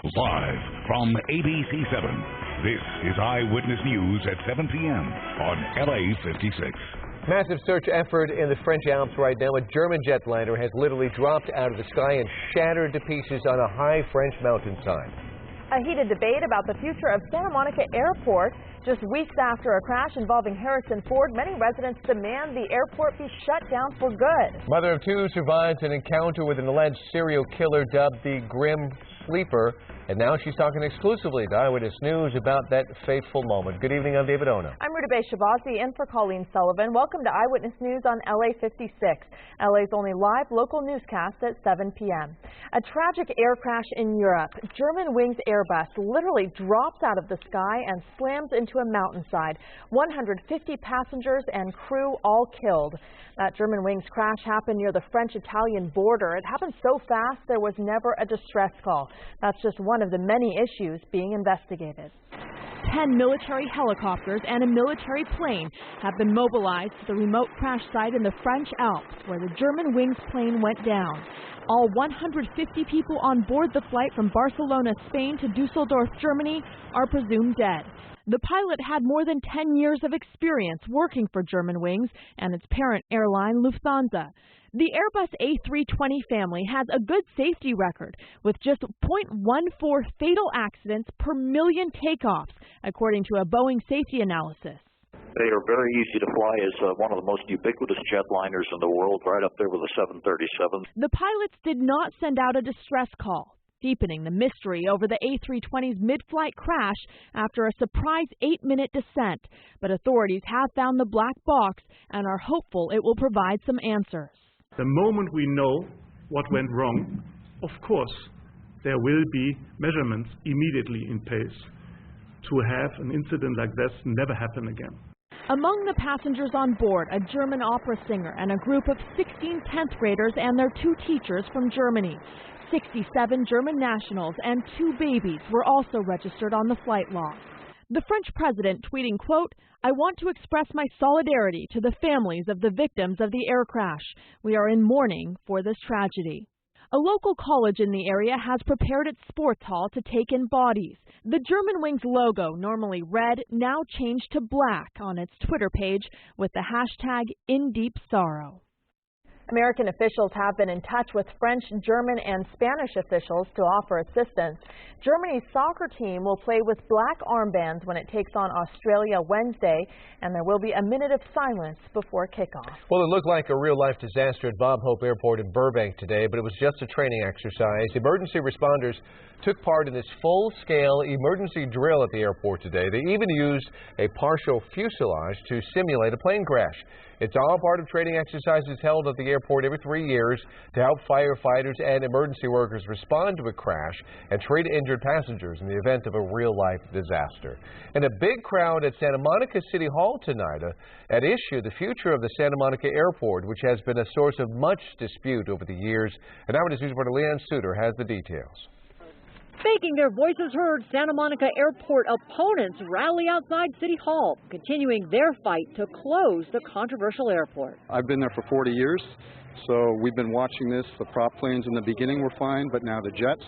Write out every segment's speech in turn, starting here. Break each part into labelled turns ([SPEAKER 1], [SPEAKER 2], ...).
[SPEAKER 1] Live from ABC7, this is Eyewitness News at 7 p.m. on LA56.
[SPEAKER 2] Massive search effort in the French Alps right now. A German jetliner has literally dropped out of the sky and shattered to pieces on a high French mountainside.
[SPEAKER 3] A heated debate about the future of Santa Monica Airport. Just weeks after a crash involving Harrison Ford, many residents demand the airport be shut down for good.
[SPEAKER 2] Mother of two survived an encounter with an alleged serial killer dubbed the Grim Sleeper, and now she's talking exclusively to Eyewitness News about that fateful moment. Good evening, I'm David Ono.
[SPEAKER 3] I'm Rutabaga Shabazzi in for Colleen Sullivan. Welcome to Eyewitness News on LA56, LA's only live local newscast at 7 p.m. A tragic air crash in Europe. Germanwings Airbus literally drops out of the sky and slams into a mountainside. 150 passengers and crew all killed. That Germanwings crash happened near the French-Italian border. It happened so fast there was never a distress call. That's just one of the many issues being investigated. 10 military helicopters and a military plane have been mobilized to the remote crash site in the French Alps where the Germanwings plane went down. All 150 people on board the flight from Barcelona, Spain to Dusseldorf, Germany are presumed dead. The pilot had more than 10 years of experience working for Germanwings and its parent airline Lufthansa. The Airbus A320 family has a good safety record with just 0.14 fatal accidents per million takeoffs, according to a Boeing safety analysis.
[SPEAKER 4] They are very easy to fly as one of the most ubiquitous jetliners in the world, right up there with the 737.
[SPEAKER 3] The pilots did not send out a distress call, deepening the mystery over the A320's mid-flight crash after a surprise 8-minute descent. But authorities have found the black box and are hopeful it will provide some answers.
[SPEAKER 5] The moment we know what went wrong, of course, there will be measurements immediately in place to have an incident like this never happen again.
[SPEAKER 3] Among the passengers on board, a German opera singer and a group of 16 10th graders and their 2 teachers from Germany. 67 German nationals and 2 babies were also registered on the flight log. The French president tweeting, quote, "I want to express my solidarity to the families of the victims of the air crash. We are in mourning for this tragedy." A local college in the area has prepared its sports hall to take in bodies. The Germanwings logo, normally red, now changed to black on its Twitter page with the hashtag #InDeepSorrow. American officials have been in touch with French, German, and Spanish officials to offer assistance. Germany's soccer team will play with black armbands when it takes on Australia Wednesday, and there will be a minute of silence before kickoff.
[SPEAKER 2] Well, it looked like a real-life disaster at Bob Hope Airport in Burbank today, but it was just a training exercise. Emergency responders took part in this full-scale emergency drill at the airport today. They even used a partial fuselage to simulate a plane crash. It's all part of training exercises held at the airport every 3 years to help firefighters and emergency workers respond to a crash and treat injured passengers in the event of a real-life disaster. And a big crowd at Santa Monica City Hall tonight at issue the future of the Santa Monica Airport, which has been a source of much dispute over the years. And Eyewitness News reporter Leanne Suter has the details.
[SPEAKER 6] Making their voices heard, Santa Monica Airport opponents rally outside City Hall, continuing their fight to close the controversial airport.
[SPEAKER 7] I've been there for 40 years, so we've been watching this. The prop planes in the beginning were fine, but now the jets,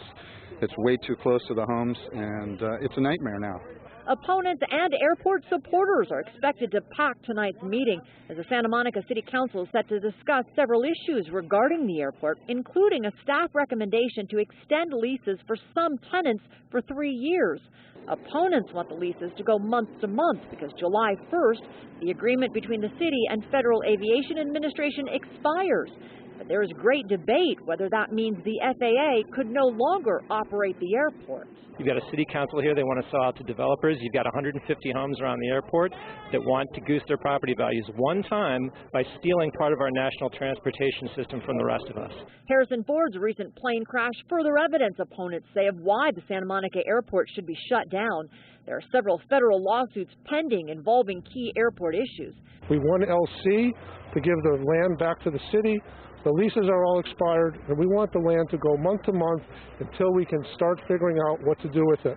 [SPEAKER 7] it's way too close to the homes, and it's a nightmare now.
[SPEAKER 6] Opponents and airport supporters are expected to pack tonight's meeting as the Santa Monica City Council is set to discuss several issues regarding the airport, including a staff recommendation to extend leases for some tenants for 3 years. Opponents want the leases to go month to month because July 1st, the agreement between the city and Federal Aviation Administration expires. But there is great debate whether that means the FAA could no longer operate the airport.
[SPEAKER 8] You've got a city council here, they want to sell out to developers. You've got 150 homes around the airport that want to goose their property values one time by stealing part of our national transportation system from the rest of us.
[SPEAKER 6] Harrison Ford's recent plane crash further evidence, opponents say, of why the Santa Monica airport should be shut down. There are several federal lawsuits pending involving key airport issues.
[SPEAKER 9] We want LC to give the land back to the city. The leases are all expired, and we want the land to go month to month until we can start figuring out what to do with it.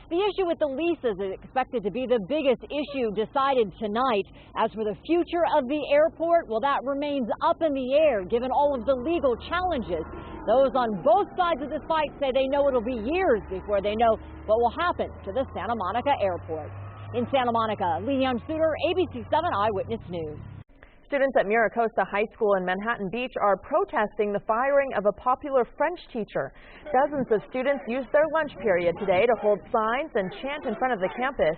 [SPEAKER 6] The issue with the leases is expected to be the biggest issue decided tonight. As for the future of the airport, well, that remains up in the air given all of the legal challenges. Those on both sides of this fight say they know it'll be years before they know what will happen to the Santa Monica airport. In Santa Monica, Leon Suter, ABC7 Eyewitness News.
[SPEAKER 3] Students at Miracosta High School in Manhattan Beach are protesting the firing of a popular French teacher. Dozens of students used their lunch period today to hold signs and chant in front of the campus.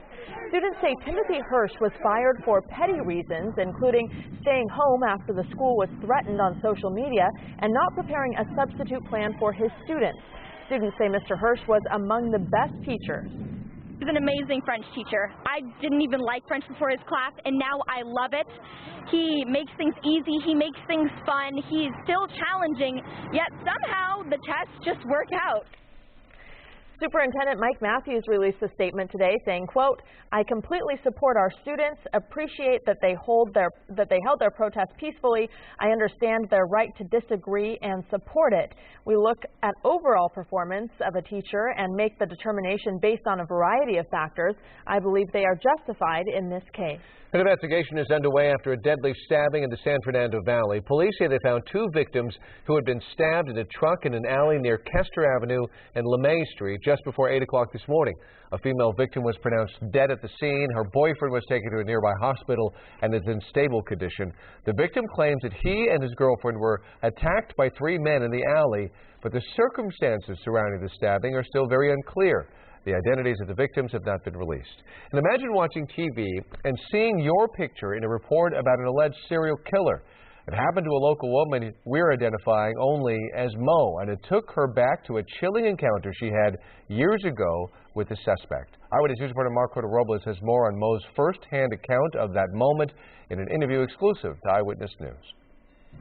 [SPEAKER 3] Students say Timothy Hirsch was fired for petty reasons, including staying home after the school was threatened on social media and not preparing a substitute plan for his students. Students say Mr. Hirsch was among the best teachers.
[SPEAKER 10] He's an amazing French teacher. I didn't even like French before his class, and now I love it. He makes things easy. He makes things fun. He's still challenging, yet somehow the tests just work out.
[SPEAKER 3] Superintendent Mike Matthews released a statement today saying, quote, "I completely support our students, appreciate that they held their protest peacefully. I understand their right to disagree and support it. We look at overall performance of a teacher and make the determination based on a variety of factors. I believe they are justified in this case."
[SPEAKER 2] An investigation is underway after a deadly stabbing in the San Fernando Valley. Police say they found 2 victims who had been stabbed in a truck in an alley near Kester Avenue and LeMay Street just before 8 o'clock this morning. A female victim was pronounced dead at the scene. Her boyfriend was taken to a nearby hospital and is in stable condition. The victim claims that he and his girlfriend were attacked by 3 men in the alley, but the circumstances surrounding the stabbing are still very unclear. The identities of the victims have not been released. And imagine watching TV and seeing your picture in a report about an alleged serial killer. It happened to a local woman we're identifying only as Mo, and it took her back to a chilling encounter she had years ago with the suspect. Eyewitness News reporter Marco Robles has more on Mo's first-hand account of that moment in an interview exclusive to Eyewitness News.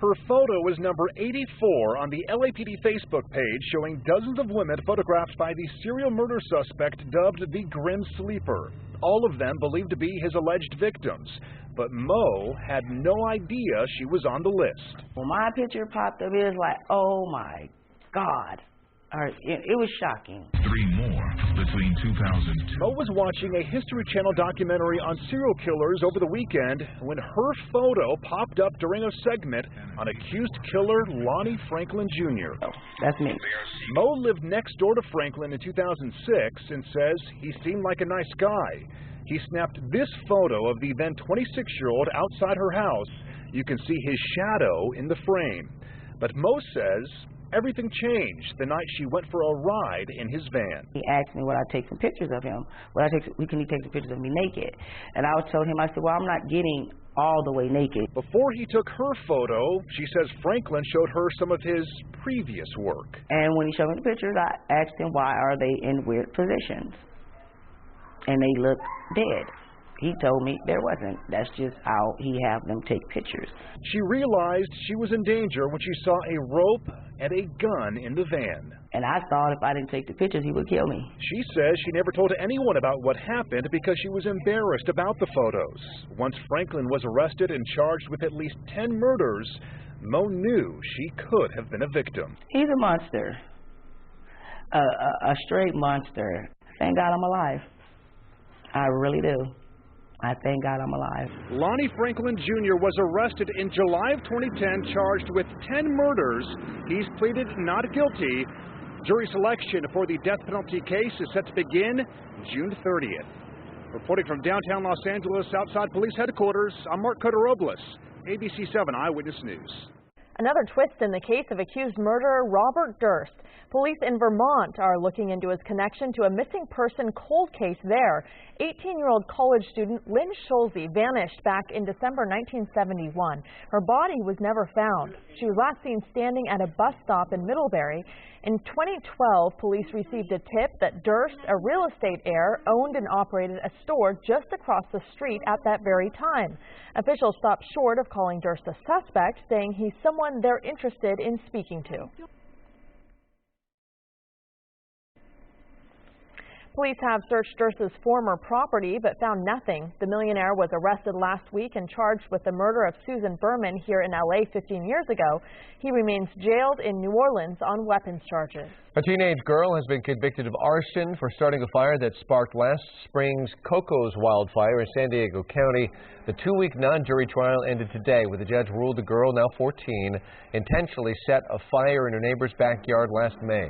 [SPEAKER 11] Her photo is number 84 on the LAPD Facebook page, showing dozens of women photographed by the serial murder suspect dubbed the Grim Sleeper. All of them believed to be his alleged victims. But Mo had no idea she was on the list.
[SPEAKER 12] When my picture popped up, it was like, oh my God. It was shocking.
[SPEAKER 1] 3 more between 2002.
[SPEAKER 11] Mo was watching a History Channel documentary on serial killers over the weekend when her photo popped up during a segment on accused killer Lonnie Franklin Jr.
[SPEAKER 12] Oh, that's me.
[SPEAKER 11] Mo lived next door to Franklin in 2006 and says he seemed like a nice guy. He snapped this photo of the then 26-year-old outside her house. You can see his shadow in the frame. But Mo says everything changed the night she went for a ride in his van.
[SPEAKER 12] He asked me would I take some pictures of him. Can he take some pictures of me naked? And I told him, I said, well, I'm not getting all the way naked.
[SPEAKER 11] Before he took her photo, she says Franklin showed her some of his previous work.
[SPEAKER 12] And when he showed me the pictures, I asked him why are they in weird positions? And they looked dead. He told me there wasn't. That's just how he had them take pictures.
[SPEAKER 11] She realized she was in danger when she saw a rope and a gun in the van.
[SPEAKER 12] And I thought if I didn't take the pictures, he would kill me.
[SPEAKER 11] She says she never told anyone about what happened because she was embarrassed about the photos. Once Franklin was arrested and charged with at least 10 murders, Mo knew she could have been a victim.
[SPEAKER 12] He's a monster. A straight monster. Thank God I'm alive. I really do. I thank God I'm alive.
[SPEAKER 11] Lonnie Franklin Jr. was arrested in July of 2010, charged with 10 murders. He's pleaded not guilty. Jury selection for the death penalty case is set to begin June 30th. Reporting from downtown Los Angeles, outside police headquarters, I'm Marco Robles, ABC7 Eyewitness News.
[SPEAKER 3] Another twist in the case of accused murderer Robert Durst. Police in Vermont are looking into his connection to a missing person cold case there. 18-year-old college student Lynn Schulze vanished back in December 1971. Her body was never found. She was last seen standing at a bus stop in Middlebury. In 2012, police received a tip that Durst, a real estate heir, owned and operated a store just across the street at that very time. Officials stopped short of calling Durst a suspect, saying he's someone they're interested in speaking to. Police have searched Durst's former property but found nothing. The millionaire was arrested last week and charged with the murder of Susan Berman here in LA 15 years ago. He remains jailed in New Orleans on weapons charges.
[SPEAKER 2] A teenage girl has been convicted of arson for starting a fire that sparked last spring's Cocos wildfire in San Diego County. The 2-week non-jury trial ended today, with the judge ruled the girl, now 14, intentionally set a fire in her neighbor's backyard last May.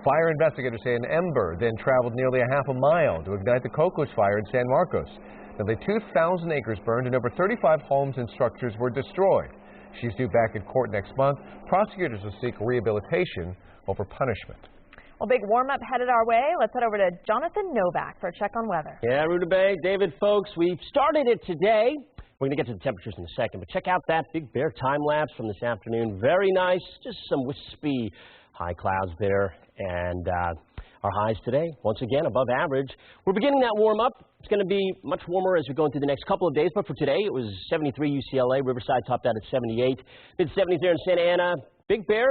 [SPEAKER 2] Fire investigators say an ember then traveled nearly a half a mile to ignite the Cocos fire in San Marcos. Nearly 2,000 acres burned and over 35 homes and structures were destroyed. She's due back in court next month. Prosecutors will seek rehabilitation over punishment.
[SPEAKER 3] Well, big warm-up headed our way. Let's head over to Jonathan Novak for a check on weather.
[SPEAKER 13] Yeah, Rutabaga, David, folks, we've started it today. We're going to get to the temperatures in a second, but check out that Big Bear time-lapse from this afternoon. Very nice, just some wispy high clouds there, and our highs today, once again, above average. We're beginning that warm-up. It's going to be much warmer as we go into the next couple of days, but for today, it was 73 UCLA. Riverside topped out at 78. Mid-70s there in Santa Ana. Big Bear,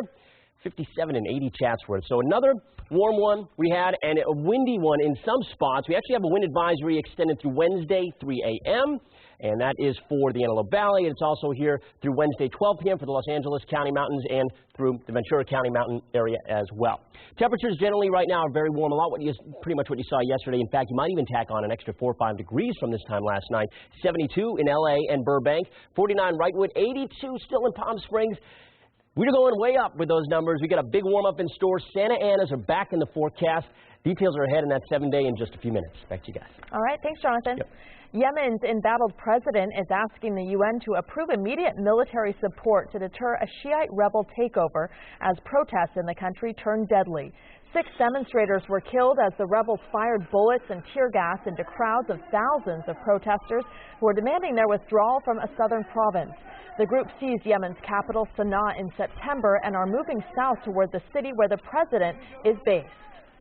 [SPEAKER 13] 57 and 80 Chatsworth. So another warm one we had, and a windy one in some spots. We actually have a wind advisory extended through Wednesday, 3 a.m., and that is for the Antelope Valley. It's also here through Wednesday, 12 p.m. for the Los Angeles County Mountains and through the Ventura County Mountain area as well. Temperatures generally right now are very warm, pretty much what you saw yesterday. In fact, you might even tack on an extra 4 or 5 degrees from this time last night. 72 in LA and Burbank, 49 Wrightwood, 82 still in Palm Springs. We're going way up with those numbers. We got a big warm-up in store. Santa Ana's are back in the forecast. Details are ahead in that 7-day in just a few minutes. Back to you guys.
[SPEAKER 3] All right. Thanks, Jonathan.
[SPEAKER 13] Yep.
[SPEAKER 3] Yemen's embattled president is asking the UN to approve immediate military support to deter a Shiite rebel takeover as protests in the country turn deadly. 6 demonstrators were killed as the rebels fired bullets and tear gas into crowds of thousands of protesters who are demanding their withdrawal from a southern province. The group seized Yemen's capital, Sana'a, in September and are moving south toward the city where the president is based.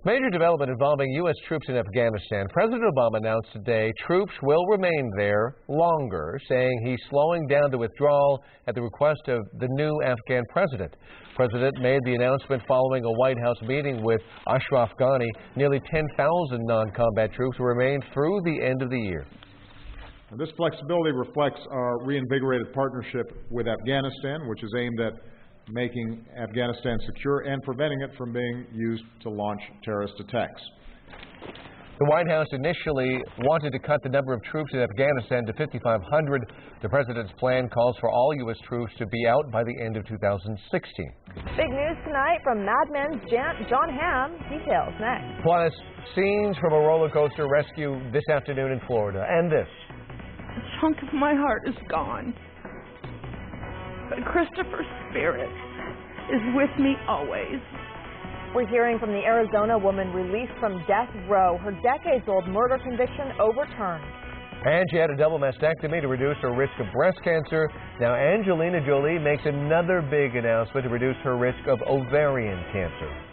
[SPEAKER 2] Major development involving U.S. troops in Afghanistan. President Obama announced today troops will remain there longer, saying he's slowing down the withdrawal at the request of the new Afghan president. The president made the announcement following a White House meeting with Ashraf Ghani. Nearly 10,000 non-combat troops will remain through the end of the year.
[SPEAKER 14] This flexibility reflects our reinvigorated partnership with Afghanistan, which is aimed at making Afghanistan secure and preventing it from being used to launch terrorist attacks.
[SPEAKER 2] The White House initially wanted to cut the number of troops in Afghanistan to 5,500. The president's plan calls for all U.S. troops to be out by the end of 2016.
[SPEAKER 3] Big news tonight from Mad Men's John Hamm. Details next.
[SPEAKER 2] Plus, scenes from a roller coaster rescue this afternoon in Florida. And this.
[SPEAKER 15] A chunk of my heart is gone. But Christopher's spirit is with me always.
[SPEAKER 3] We're hearing from the Arizona woman released from death row. Her decades-old murder conviction overturned.
[SPEAKER 2] And she had a double mastectomy to reduce her risk of breast cancer. Now Angelina Jolie makes another big announcement to reduce her risk of ovarian cancer.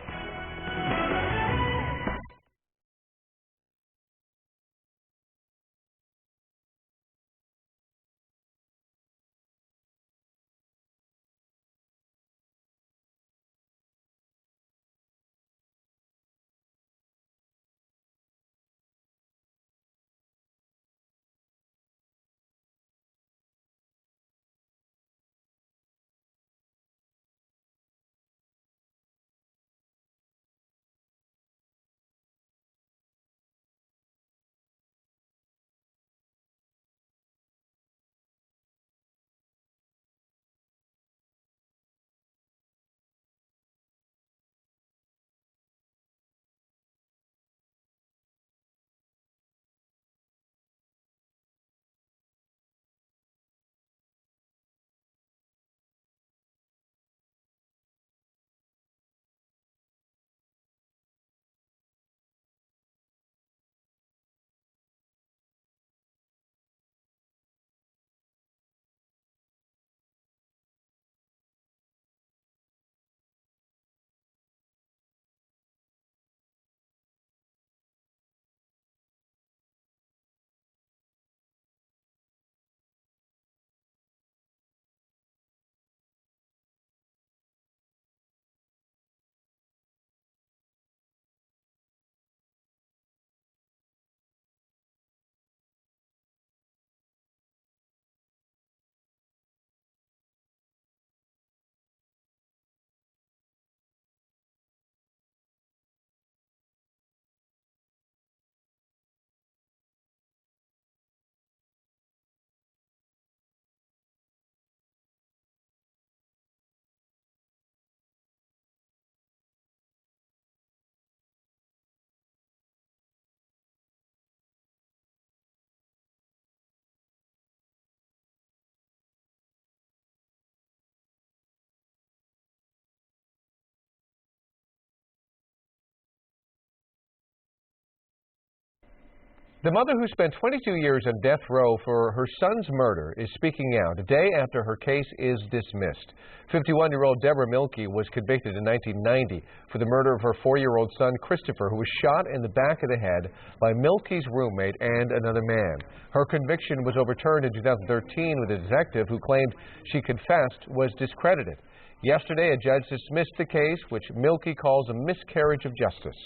[SPEAKER 2] The mother who spent 22 years on death row for her son's murder is speaking out a day after her case is dismissed. 51-year-old Deborah Milkey was convicted in 1990 for the murder of her 4-year-old son Christopher, who was shot in the back of the head by Milkey's roommate and another man. Her conviction was overturned in 2013 with a detective who claimed she confessed was discredited. Yesterday, a judge dismissed the case, which Milkey calls a miscarriage of justice.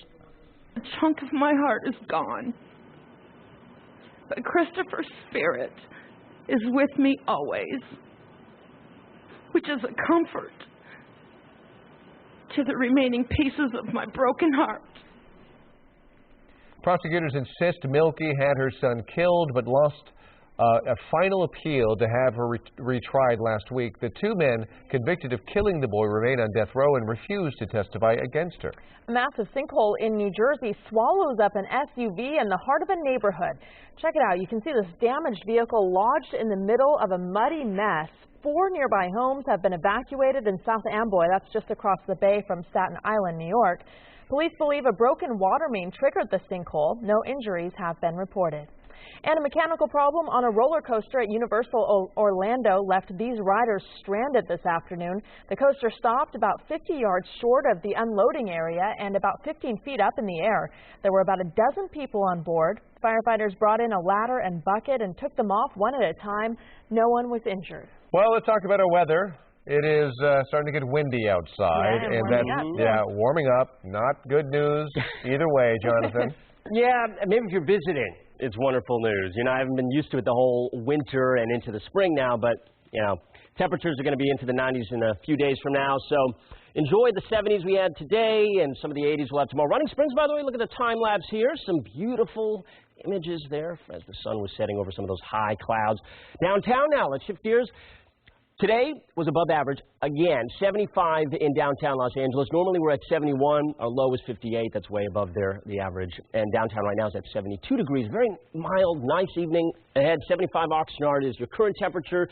[SPEAKER 15] A chunk of my heart is gone. But Christopher's spirit is with me always, which is a comfort to the remaining pieces of my broken heart.
[SPEAKER 2] Prosecutors insist Milkey had her son killed but lost a final appeal to have her retried last week. The two men convicted of killing the boy remain on death row and refuse to testify against her.
[SPEAKER 3] A massive sinkhole in New Jersey swallows up an SUV in the heart of a neighborhood. Check it out. You can see this damaged vehicle lodged in the middle of a muddy mess. 4 nearby homes have been evacuated in South Amboy. That's just across the bay from Staten Island, New York. Police believe a broken water main triggered the sinkhole. No injuries have been reported. And a mechanical problem on a roller coaster at Universal Orlando left these riders stranded this afternoon. The coaster stopped about 50 yards short of the unloading area and about 15 feet up in the air. There were about a dozen people on board. Firefighters brought in a ladder and bucket and took them off one at a time. No one was injured.
[SPEAKER 2] Well, let's talk about our weather. It is starting to get windy outside, warming up. Not good news either way, Jonathan.
[SPEAKER 13] Yeah, maybe if you're visiting, it's wonderful news. You know, I haven't been used to it the whole winter and into the spring now, but, you know, temperatures are going to be into the 90s in a few days from now. So enjoy the 70s we had today and some of the 80s we'll have tomorrow. Running Springs, by the way, look at the time lapse here. Some beautiful images there as the sun was setting over some of those high clouds. Downtown now, let's shift gears. Today was above average. Again, 75 in downtown Los Angeles. Normally we're at 71. Our low is 58. That's way above the average. And downtown right now is at 72 degrees. Very mild, nice evening ahead. 75 Oxnard is your current temperature.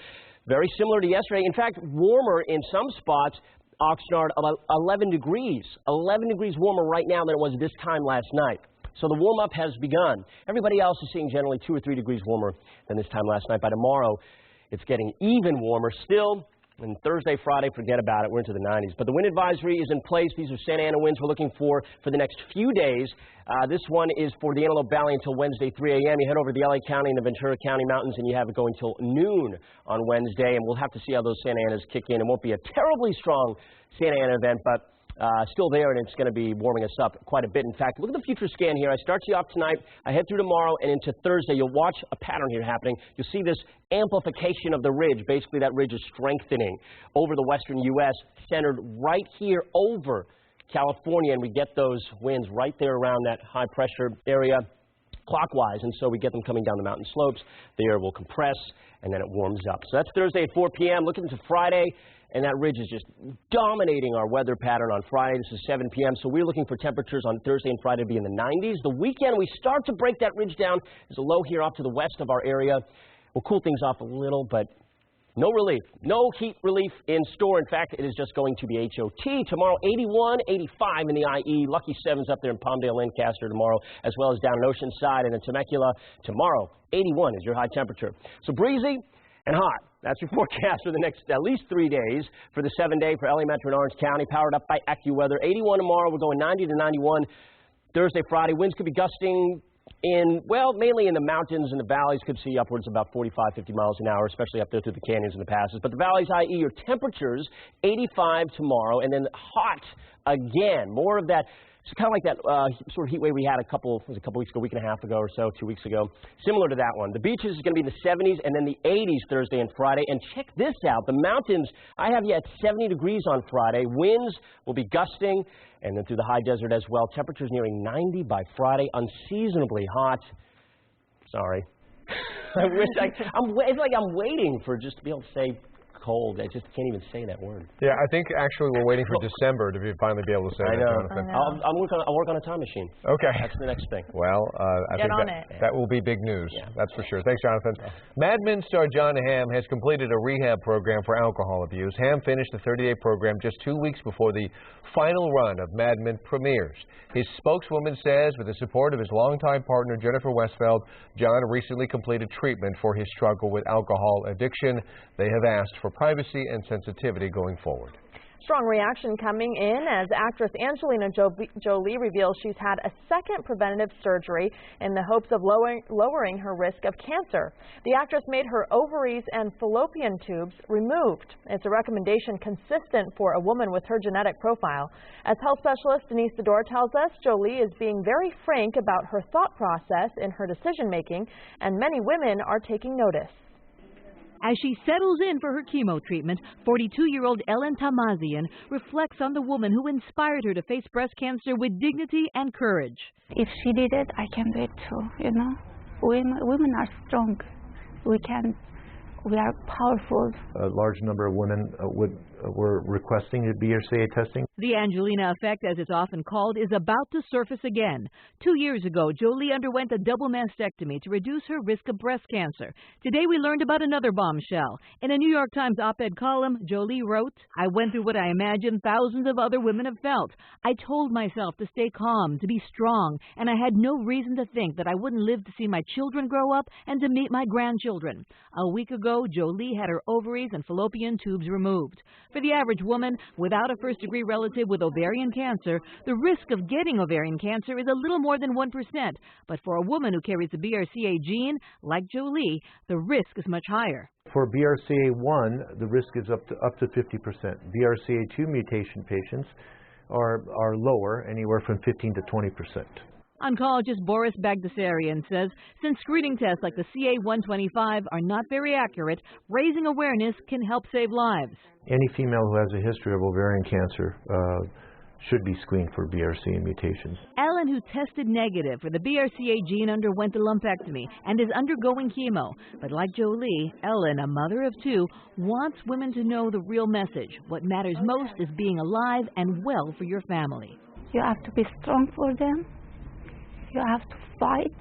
[SPEAKER 13] Very similar to yesterday. In fact, warmer in some spots. Oxnard about 11 degrees. 11 degrees warmer right now than it was this time last night. So the warm-up has begun. Everybody else is seeing generally 2 or 3 degrees warmer than this time last night. By tomorrow, it's getting even warmer still. And Thursday, Friday, forget about it. We're into the 90s. But the wind advisory is in place. These are Santa Ana winds we're looking for the next few days. This one is for the Antelope Valley until Wednesday, 3 a.m. You head over to the LA County and the Ventura County Mountains, and you have it going until noon on Wednesday. And we'll have to see how those Santa Anas kick in. It won't be a terribly strong Santa Ana event, but still there, and it's going to be warming us up quite a bit. In fact, look at the future scan here. I start you off tonight. I head through tomorrow and into Thursday. You'll watch a pattern here happening. You'll see this amplification of the ridge. Basically, that ridge is strengthening over the western U.S., centered right here over California, and we get those winds right there around that high-pressure area clockwise, and so we get them coming down the mountain slopes. The air will compress, and then it warms up. So that's Thursday at 4 p.m. Looking into Friday, and that ridge is just dominating our weather pattern on Friday. This is 7 p.m., so we're looking for temperatures on Thursday and Friday to be in the 90s. The weekend, we start to break that ridge down. There's a low here off to the west of our area. We'll cool things off a little, but no relief. No heat relief in store. In fact, it is just going to be HOT. Tomorrow, 81, 85 in the IE. Lucky 7's up there in Palmdale, Lancaster tomorrow, as well as down in Oceanside and in Temecula. Tomorrow, 81 is your high temperature. So breezy and hot. That's your forecast for the next at least 3 days for the 7-day for LA Metro and Orange County, powered up by AccuWeather. 81 tomorrow. We're going 90 to 91 Thursday, Friday. Winds could be gusting in, well, mainly in the mountains and the valleys. Could see upwards of about 45, 50 miles an hour, especially up there through the canyons and the passes. But the valleys, i.e. your temperatures, 85 tomorrow, and then hot again. More of that. It's kind of like that sort of heat wave we had a couple weeks ago, week and a half ago or so, 2 weeks ago. Similar to that one. The beaches is going to be in the 70s and then the 80s Thursday and Friday. And check this out. The mountains, I have you at 70 degrees on Friday. Winds will be gusting, and then through the high desert as well. Temperatures nearing 90 by Friday. Unseasonably hot. Sorry. I wish it's like I'm waiting for just to be able to say cold. I just can't even say that word.
[SPEAKER 2] Yeah, I think actually we're waiting for December to finally be able to say
[SPEAKER 13] I
[SPEAKER 2] that,
[SPEAKER 13] know.
[SPEAKER 2] Jonathan.
[SPEAKER 13] I'll work on a time machine.
[SPEAKER 2] Okay.
[SPEAKER 13] That's the next thing.
[SPEAKER 2] Well, I think that will be big news. Yeah. That's for sure. Thanks, Jonathan. Mad Men star Jon Hamm has completed a rehab program for alcohol abuse. Hamm finished the 30-day program just 2 weeks before the final run of Mad Men premieres. His spokeswoman says with the support of his longtime partner, Jennifer Westfeld, Jon recently completed treatment for his struggle with alcohol addiction. They have asked for privacy and sensitivity going forward.
[SPEAKER 3] Strong reaction coming in as actress Angelina Jolie reveals she's had a second preventative surgery in the hopes of lowering her risk of cancer. The actress made her ovaries and fallopian tubes removed. It's a recommendation consistent for a woman with her genetic profile. As health specialist Denise Sador tells us, Jolie is being very frank about her thought process in her decision-making, and many women are taking notice.
[SPEAKER 16] As she settles in for her chemo treatment, 42-year-old Ellen Tamazian reflects on the woman who inspired her to face breast cancer with dignity and courage.
[SPEAKER 17] If she did it, I can do it too, you know. Women are strong. We are powerful.
[SPEAKER 18] A large number of women were requesting BRCA testing.
[SPEAKER 16] The Angelina effect, as it's often called, is about to surface again. 2 years ago, Jolie underwent a double mastectomy to reduce her risk of breast cancer. Today we learned about another bombshell. In a New York Times op-ed column, Jolie wrote, "I went through what I imagine thousands of other women have felt. I told myself to stay calm, to be strong, and I had no reason to think that I wouldn't live to see my children grow up and to meet my grandchildren." A week ago, Jolie had her ovaries and fallopian tubes removed. For the average woman without a first-degree relative with ovarian cancer, the risk of getting ovarian cancer is a little more than 1%. But for a woman who carries the BRCA gene, like Jolie, the risk is much higher.
[SPEAKER 18] For BRCA1, the risk is up to 50%. BRCA2 mutation patients are lower, anywhere from 15 to 20%.
[SPEAKER 16] Oncologist Boris Bagdasarian says since screening tests like the CA125 are not very accurate, raising awareness can help save lives.
[SPEAKER 18] Any female who has a history of ovarian cancer should be screened for BRCA mutations.
[SPEAKER 16] Ellen, who tested negative for the BRCA gene, underwent a lumpectomy and is undergoing chemo. But like Jolie, Ellen, a mother of two, wants women to know the real message. What matters most is being alive and well for your family.
[SPEAKER 17] You have to be strong for them. You have to fight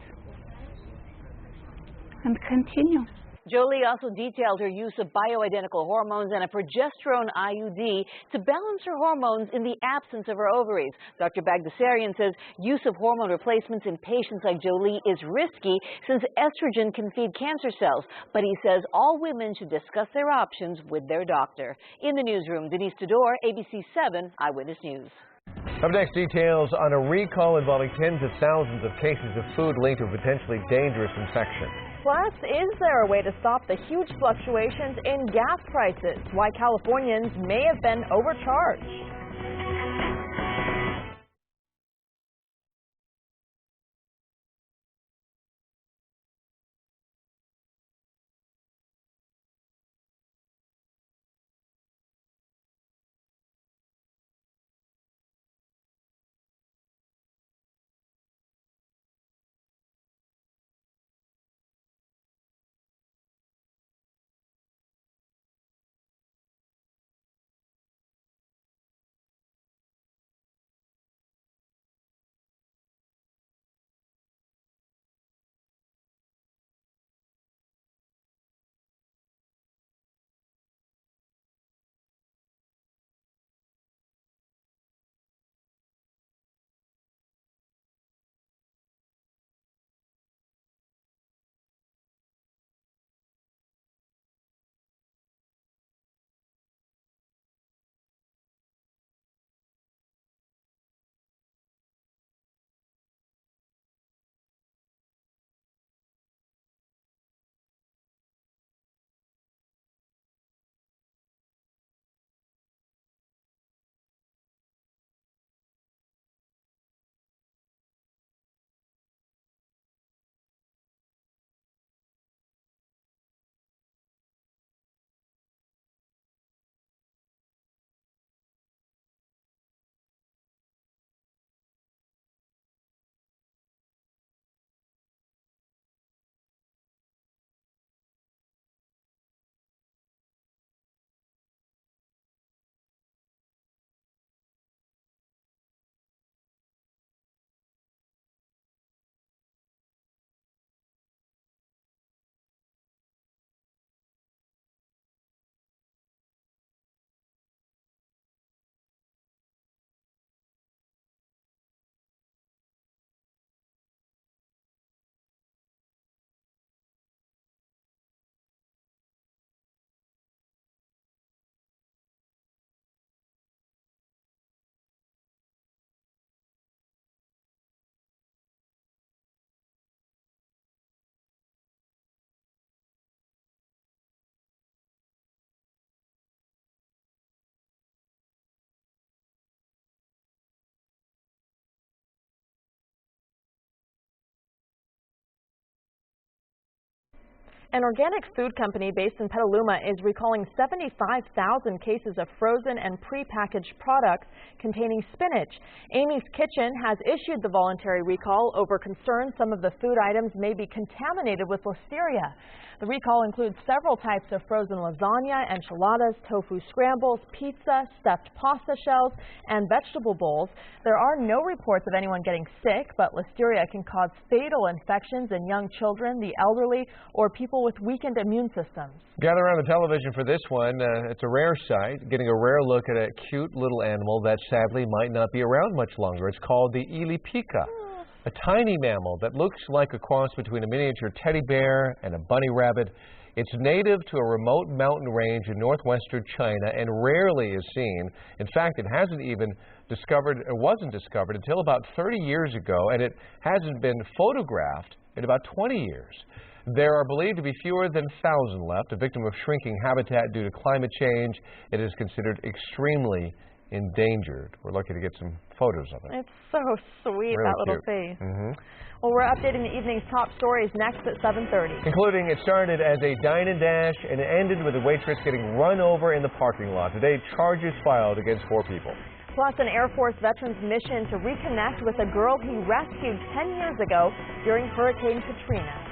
[SPEAKER 17] and continue.
[SPEAKER 6] Jolie also detailed her use of bioidentical hormones and a progesterone IUD to balance her hormones in the absence of her ovaries. Dr. Bagdasarian says use of hormone replacements in patients like Jolie is risky since estrogen can feed cancer cells. But he says all women should discuss their options with their doctor. In the newsroom, Denise Sador, ABC7 Eyewitness News.
[SPEAKER 2] Up next, details on a recall involving tens of thousands of cases of food linked to a potentially dangerous infection.
[SPEAKER 3] Plus, is there a way to stop the huge fluctuations in gas prices? Why Californians may have been overcharged. An organic food company based in Petaluma is recalling 75,000 cases of frozen and pre-packaged products containing spinach. Amy's Kitchen has issued the voluntary recall over concerns some of the food items may be contaminated with listeria. The recall includes several types of frozen lasagna, enchiladas, tofu scrambles, pizza, stuffed pasta shells, and vegetable bowls. There are no reports of anyone getting sick, but listeria can cause fatal infections in young children, the elderly, or people with weakened immune systems.
[SPEAKER 2] Gather around the television for this one. It's a rare sight, getting a rare look at a cute little animal that sadly might not be around much longer. It's called the Eyewitness, a tiny mammal that looks like a cross between a miniature teddy bear and a bunny rabbit. It's native to a remote mountain range in northwestern China and rarely is seen. In fact, it wasn't discovered until about 30 years ago, and it hasn't been photographed in about 20 years. There are believed to be fewer than 1,000 left. A victim of shrinking habitat due to climate change, it is considered extremely endangered. We're lucky to get some photos of it.
[SPEAKER 3] It's so sweet,
[SPEAKER 2] Really
[SPEAKER 3] that little
[SPEAKER 2] cute.
[SPEAKER 3] face.
[SPEAKER 2] Mm-hmm.
[SPEAKER 3] Well, we're updating the evening's top stories next at 7:30.
[SPEAKER 2] Including it started as a dine and dash and it ended with a waitress getting run over in the parking lot. Today, charges filed against 4 people.
[SPEAKER 3] Plus, an Air Force veteran's mission to reconnect with a girl he rescued 10 years ago during Hurricane Katrina.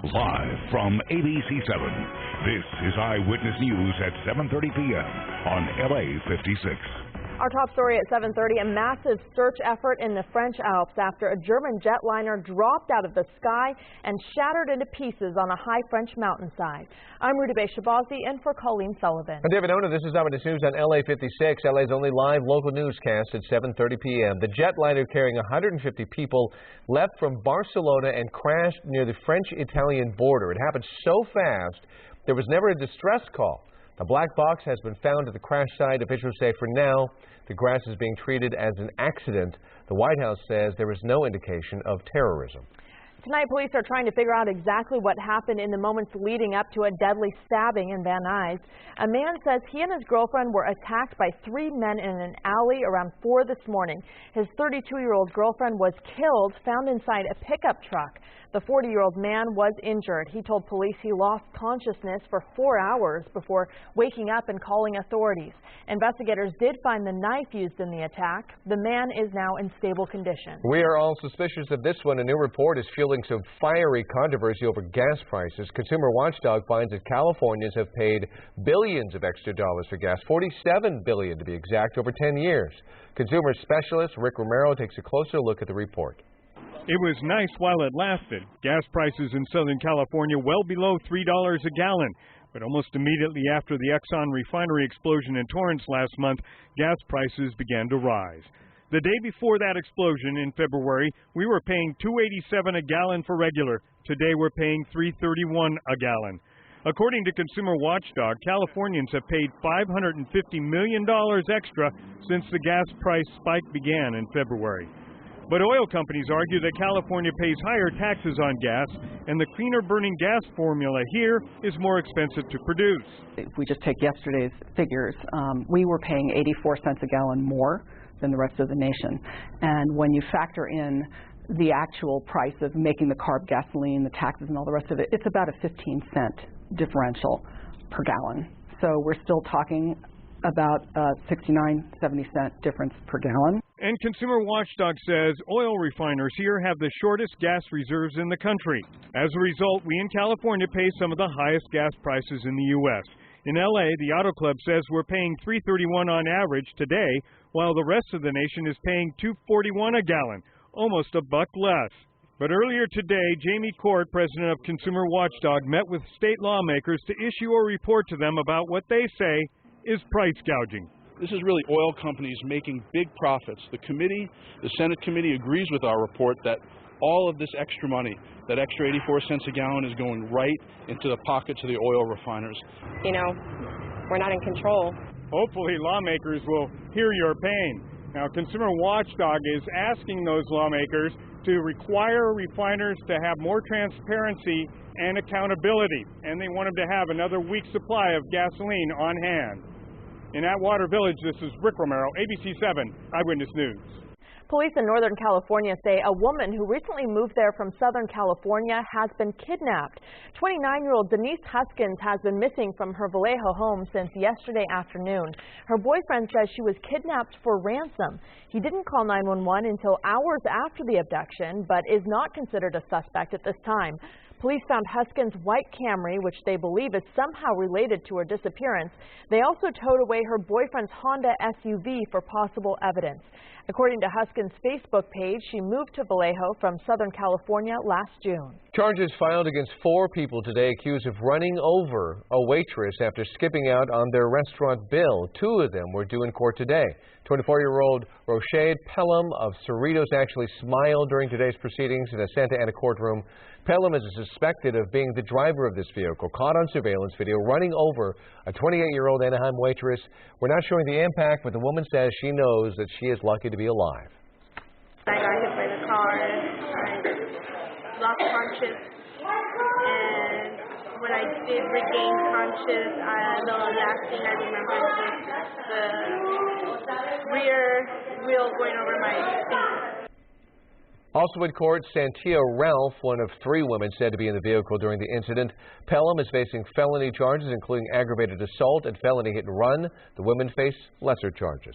[SPEAKER 1] Live from ABC7, this is Eyewitness News at 7:30 p.m. on LA56.
[SPEAKER 3] Our top story at 7:30, a massive search effort in the French Alps after a German jetliner dropped out of the sky and shattered into pieces on a high French mountainside. I'm Rudabe Shabazi in for Colleen Sullivan.
[SPEAKER 2] I'm David Ona. This is Eyewitness News on LA56, LA's only live local newscast at 7:30 p.m. The jetliner carrying 150 people left from Barcelona and crashed near the French-Italian border. It happened so fast, there was never a distress call. A black box has been found at the crash site. Officials say for now, the crash is being treated as an accident. The White House says there is no indication of terrorism.
[SPEAKER 3] Tonight, police are trying to figure out exactly what happened in the moments leading up to a deadly stabbing in Van Nuys. A man says he and his girlfriend were attacked by 3 men in an alley around 4 this morning. His 32-year-old girlfriend was killed, found inside a pickup truck. The 40-year-old man was injured. He told police he lost consciousness for 4 hours before waking up and calling authorities. Investigators did find the knife used in the attack. The man is now in stable condition.
[SPEAKER 2] We are all suspicious of this one. A new report is fueling some fiery controversy over gas prices. Consumer Watchdog finds that Californians have paid billions of extra dollars for gas, $47 billion to be exact, over 10 years. Consumer specialist Rick Romero takes a closer look at the report.
[SPEAKER 19] It was nice while it lasted. Gas prices in Southern California well below $3 a gallon. But almost immediately after the Exxon refinery explosion in Torrance last month, gas prices began to rise. The day before that explosion in February, we were paying $2.87 a gallon for regular. Today we're paying $3.31 a gallon. According to Consumer Watchdog, Californians have paid $550 million extra since the gas price spike began in February. But oil companies argue that California pays higher taxes on gas, and the cleaner burning gas formula here is more expensive to produce.
[SPEAKER 20] If we just take yesterday's figures, we were paying 84 cents a gallon more than the rest of the nation. And when you factor in the actual price of making the carb gasoline, the taxes and all the rest of it, it's about a 15-cent differential per gallon. So we're still talking about a 69-70-cent difference per gallon.
[SPEAKER 19] And Consumer Watchdog says oil refiners here have the shortest gas reserves in the country. As a result, we in California pay some of the highest gas prices in the U.S. In L.A., the Auto Club says we're paying $3.31 on average today, while the rest of the nation is paying $2.41 a gallon, almost $1 less. But earlier today, Jamie Court, president of Consumer Watchdog, met with state lawmakers to issue a report to them about what they say is price gouging.
[SPEAKER 21] This is really oil companies making big profits. The committee, the Senate committee, agrees with our report that all of this extra money, that extra 84 cents a gallon, is going right into the pockets of the oil refiners.
[SPEAKER 22] You know, we're not in control.
[SPEAKER 19] Hopefully lawmakers will hear your pain. Now, Consumer Watchdog is asking those lawmakers to require refiners to have more transparency and accountability, and they want them to have another week's supply of gasoline on hand. In Atwater Village, this is Rick Romero, ABC7 Eyewitness News.
[SPEAKER 3] Police in Northern California say a woman who recently moved there from Southern California has been kidnapped. 29-year-old Denise Huskins has been missing from her Vallejo home since yesterday afternoon. Her boyfriend says she was kidnapped for ransom. He didn't call 911 until hours after the abduction, but is not considered a suspect at this time. Police found Huskins' white Camry, which they believe is somehow related to her disappearance. They also towed away her boyfriend's Honda SUV for possible evidence. According to Huskins' Facebook page, she moved to Vallejo from Southern California last June.
[SPEAKER 2] Charges filed against 4 people today accused of running over a waitress after skipping out on their restaurant bill. 2 of them were due in court today. 24-year-old Rochade Pelham of Cerritos actually smiled during today's proceedings in a Santa Ana courtroom. Pelham is suspected of being the driver of this vehicle, caught on surveillance video running over a 28-year-old Anaheim waitress. We're not showing the impact, but the woman says she knows that she is lucky to be alive.
[SPEAKER 23] I got hit by the car. I lost conscious, and when I did regain conscious, the last thing I remember was the rear wheel going over my feet.
[SPEAKER 2] Also in court, Santia Ralph, one of 3 women said to be in the vehicle during the incident. Pelham is facing felony charges, including aggravated assault and felony hit and run. The women face lesser charges.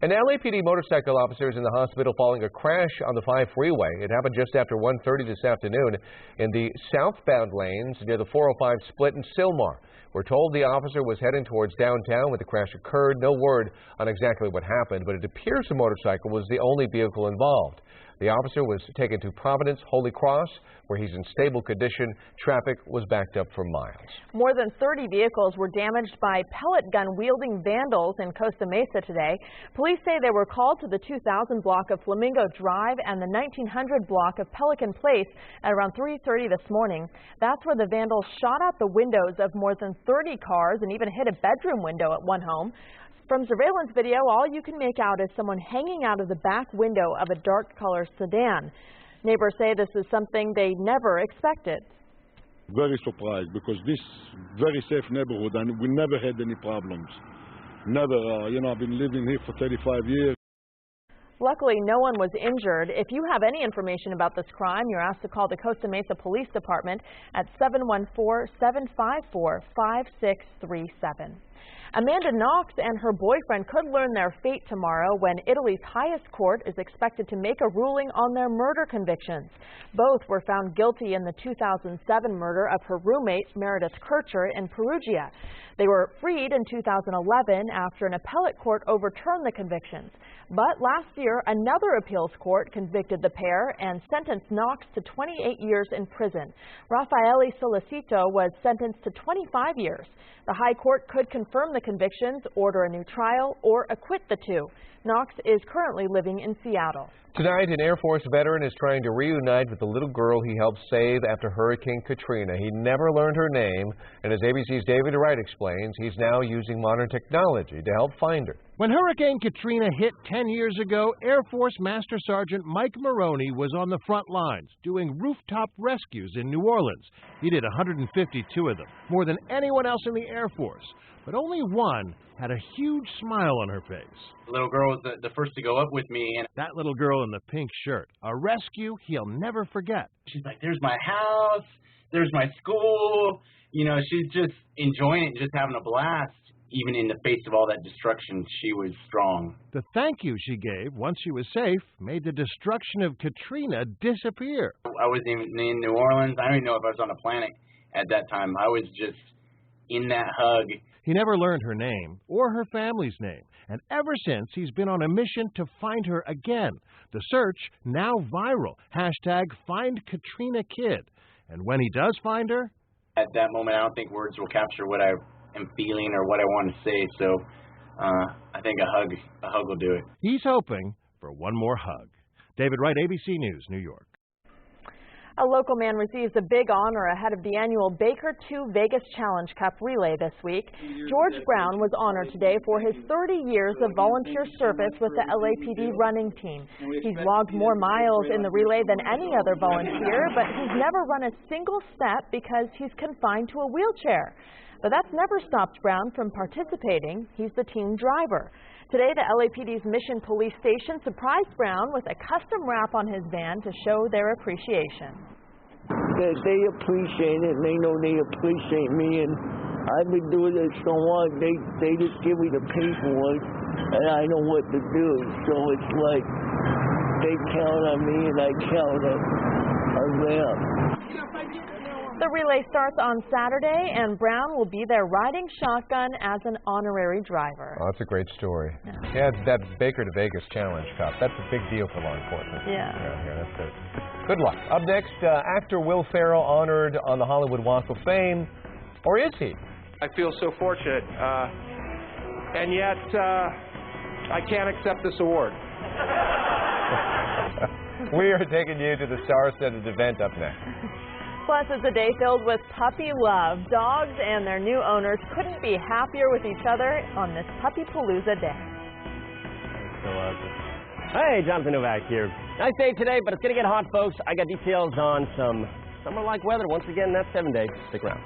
[SPEAKER 2] An LAPD motorcycle officer is in the hospital following a crash on the 5 freeway. It happened just after 1:30 this afternoon in the southbound lanes near the 405 split in Sylmar. We're told the officer was heading towards downtown when the crash occurred. No word on exactly what happened, but it appears the motorcycle was the only vehicle involved. The officer was taken to Providence Holy Cross, where he's in stable condition. Traffic was backed up for miles.
[SPEAKER 3] More than 30 vehicles were damaged by pellet gun-wielding vandals in Costa Mesa today. Police say they were called to the 2000 block of Flamingo Drive and the 1900 block of Pelican Place at around 3:30 this morning. That's where the vandals shot out the windows of more than 30 cars and even hit a bedroom window at one home. From surveillance video, all you can make out is someone hanging out of the back window of a dark color sedan. Neighbors say this is something they never expected.
[SPEAKER 4] Very surprised because this very safe neighborhood and we never had any problems. Never, I've been living here for 35 years.
[SPEAKER 3] Luckily, no one was injured. If you have any information about this crime, you're asked to call the Costa Mesa Police Department at 714-754-5637. Amanda Knox and her boyfriend could learn their fate tomorrow when Italy's highest court is expected to make a ruling on their murder convictions. Both were found guilty in the 2007 murder of her roommate, Meredith Kircher, in Perugia. They were freed in 2011 after an appellate court overturned the convictions. But last year, another appeals court convicted the pair and sentenced Knox to 28 years in prison. Raffaele Solicito was sentenced to 25 years. The High Court could confirm the convictions, order a new trial, or acquit the 2. Knox is currently living in Seattle.
[SPEAKER 2] Tonight, an Air Force veteran is trying to reunite with the little girl he helped save after Hurricane Katrina. He never learned her name, and as ABC's David Wright explains, he's now using modern technology to help find her.
[SPEAKER 5] When Hurricane Katrina hit 10 years ago, Air Force Master Sergeant Mike Maroney was on the front lines doing rooftop rescues in New Orleans. He did 152 of them, more than anyone else in the Air Force. But only one had a huge smile on her face.
[SPEAKER 7] The little girl was the first to go up with me. And
[SPEAKER 5] that little girl in the pink shirt, a rescue he'll never forget.
[SPEAKER 7] She's like, there's my house, there's my school. She's just enjoying it and just having a blast. Even in the face of all that destruction, she was strong.
[SPEAKER 5] The thank you she gave once she was safe made the destruction of Katrina disappear.
[SPEAKER 7] I wasn't even in New Orleans. I don't even know if I was on a planet at that time. I was just in that hug.
[SPEAKER 5] He never learned her name or her family's name, and ever since he's been on a mission to find her again. The search, now viral, #FindKatrinaKid. And when he does find her...
[SPEAKER 7] At that moment, I don't think words will capture what I am feeling or what I want to say, so I think a hug will do it.
[SPEAKER 5] He's hoping for one more hug. David Wright, ABC News, New York.
[SPEAKER 3] A local man receives a big honor ahead of the annual Baker 2 Vegas Challenge Cup relay this week. George Brown was honored today for his 30 years of volunteer service with the LAPD running team. He's logged more miles in the relay than any other volunteer, but he's never run a single step because he's confined to a wheelchair. But that's never stopped Brown from participating. He's the team driver. Today, the LAPD's Mission Police Station surprised Brown with a custom wrap on his van to show their appreciation.
[SPEAKER 24] They appreciate it, and they know they appreciate me, and I've been doing this so long, they just give me the paperwork, and I know what to do, so it's like they count on me, and I count on them.
[SPEAKER 3] The relay starts on Saturday, and Brown will be there riding shotgun as an honorary driver.
[SPEAKER 2] Oh, that's a great story. Yeah, that Baker to Vegas Challenge Cup. That's a big deal for law enforcement.
[SPEAKER 3] Yeah.
[SPEAKER 2] That's good. Good luck. Up next, actor Will Ferrell honored on the Hollywood Walk of Fame. Or is he?
[SPEAKER 25] I feel so fortunate, and yet I can't accept this award.
[SPEAKER 2] We are taking you to the star-studded event up next.
[SPEAKER 3] Plus, it's a day filled with puppy love. Dogs and their new owners couldn't be happier with each other on this Puppy Palooza day.
[SPEAKER 13] So awesome. Hey, Jonathan Novak here. Nice day today, but it's going to get hot, folks. I got details on some summer-like weather once again next 7 days. Stick around.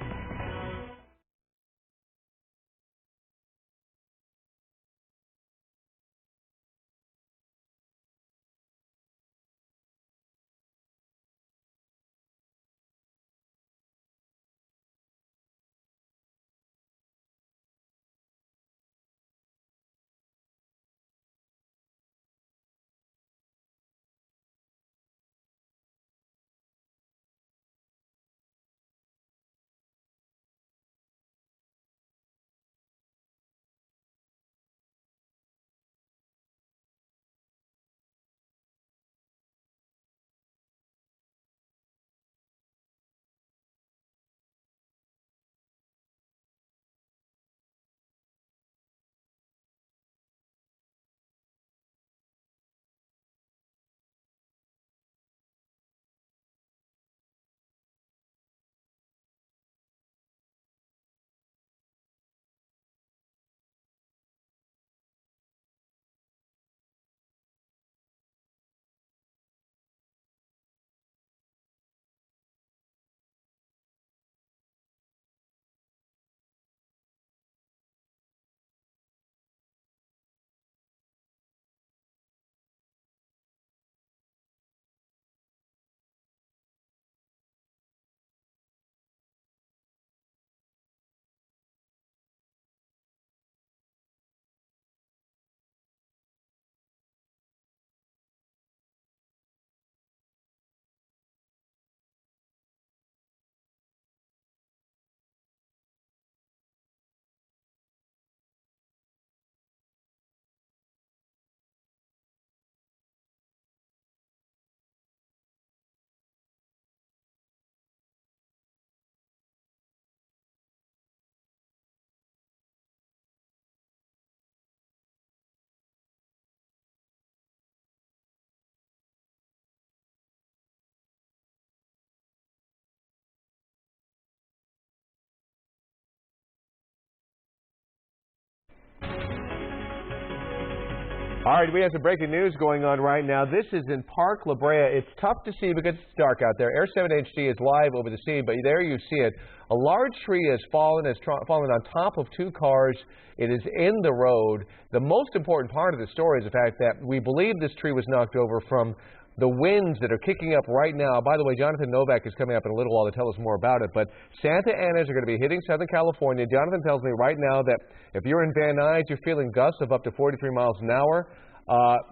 [SPEAKER 2] All right, we have some breaking news going on right now. This is in Park La Brea. It's tough to see because it's dark out there. Air 7 HD is live over the scene, but there you see it. A large tree has fallen on top of two cars. It is in the road. The most important part of the story is the fact that we believe this tree was knocked over from the winds that are kicking up right now. By the way, Jonathan Novak is coming up in a little while to tell us more about it. But Santa Anas are going to be hitting Southern California. Jonathan tells me right now that if you're in Van Nuys, you're feeling gusts of up to 43 miles an hour.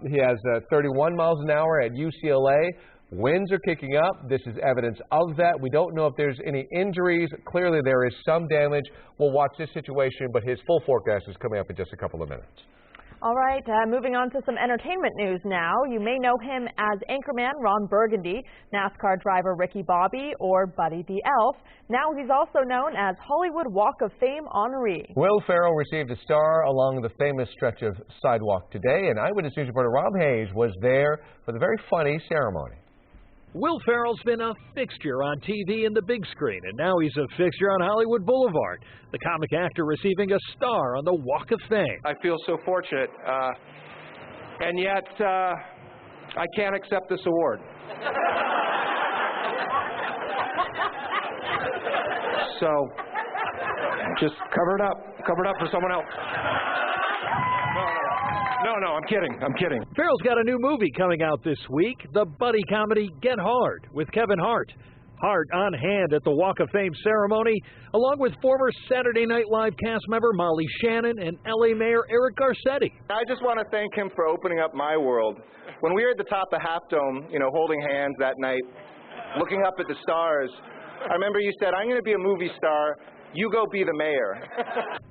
[SPEAKER 2] He has 31 miles an hour at UCLA. Winds are kicking up. This is evidence of that. We don't know if there's any injuries. Clearly, there is some damage. We'll watch this situation, but his full forecast is coming up in just a couple of minutes.
[SPEAKER 3] All right, moving on to some entertainment news now. You may know him as anchorman Ron Burgundy, NASCAR driver Ricky Bobby, or Buddy the Elf. Now he's also known as Hollywood Walk of Fame honoree.
[SPEAKER 2] Will Ferrell received a star along the famous stretch of sidewalk today, and Eyewitness News reporter Rob Hayes was there for the very funny ceremony.
[SPEAKER 8] Will Ferrell's been a fixture on TV and the big screen, and now he's a fixture on Hollywood Boulevard. The comic actor receiving a star on the Walk of Fame.
[SPEAKER 25] I feel so fortunate, and yet I can't accept this award. So just cover it up for someone else. No, I'm kidding.
[SPEAKER 8] Ferrell's got a new movie coming out this week, the buddy comedy Get Hard with Kevin Hart. Hart on hand at the Walk of Fame ceremony, along with former Saturday Night Live cast member Molly Shannon and LA Mayor Eric Garcetti.
[SPEAKER 9] I just want to thank him for opening up my world. When we were at the top of Half Dome, holding hands that night, looking up at the stars, I remember you said, "I'm going to be a movie star. You go be the mayor."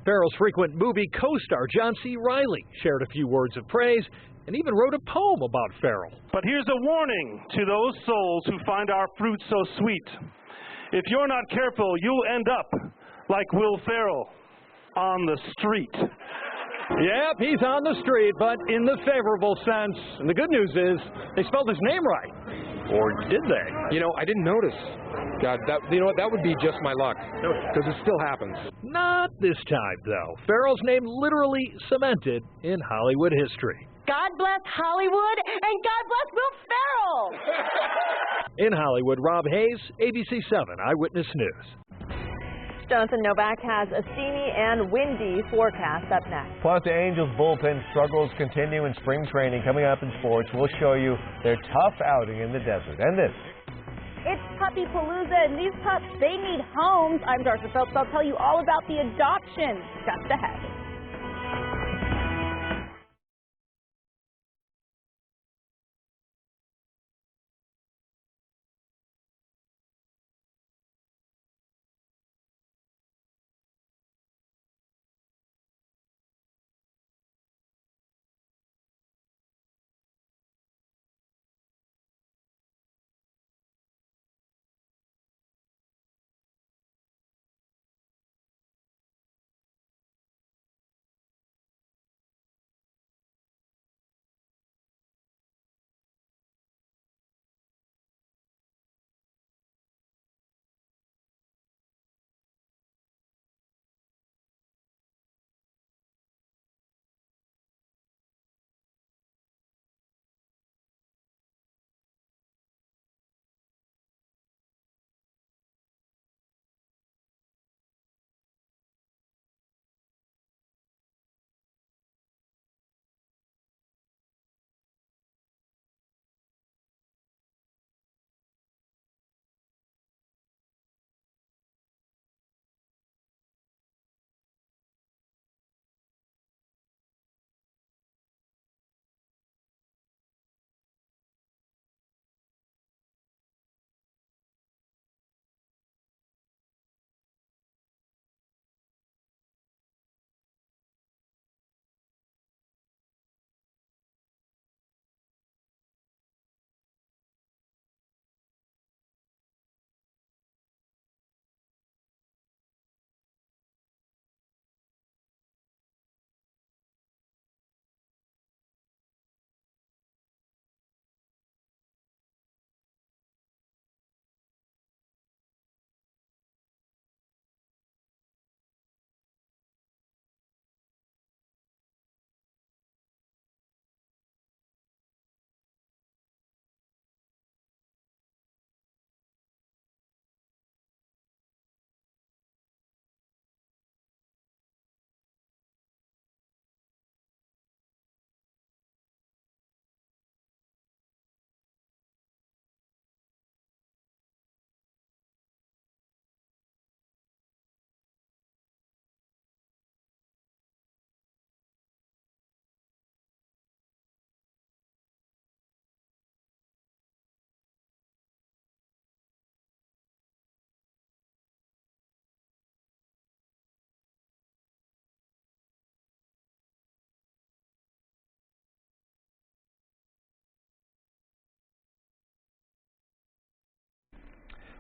[SPEAKER 8] Ferrell's frequent movie co-star John C. Reilly shared a few words of praise and even wrote a poem about Ferrell.
[SPEAKER 10] But here's a warning to those souls who find our fruit so sweet. If you're not careful, you'll end up like Will Ferrell, on the street.
[SPEAKER 8] Yep, he's on the street, but in the favorable sense. And the good news is they spelled his name right. Or did they?
[SPEAKER 11] I didn't notice. God, that would be just my luck, because it still happens.
[SPEAKER 8] Not this time, though. Ferrell's name literally cemented in Hollywood history.
[SPEAKER 12] God bless Hollywood, and God bless Will Ferrell!
[SPEAKER 8] In Hollywood, Rob Hayes, ABC7 Eyewitness News.
[SPEAKER 3] Jonathan Novak has a steamy and windy forecast up next.
[SPEAKER 2] Plus, the Angels bullpen struggles continue in spring training. Coming up in sports, we'll show you their tough outing in the desert. And this.
[SPEAKER 26] It's Puppy Palooza, and these pups, they need homes. I'm Darcy Phelps. I'll tell you all about the adoption just ahead.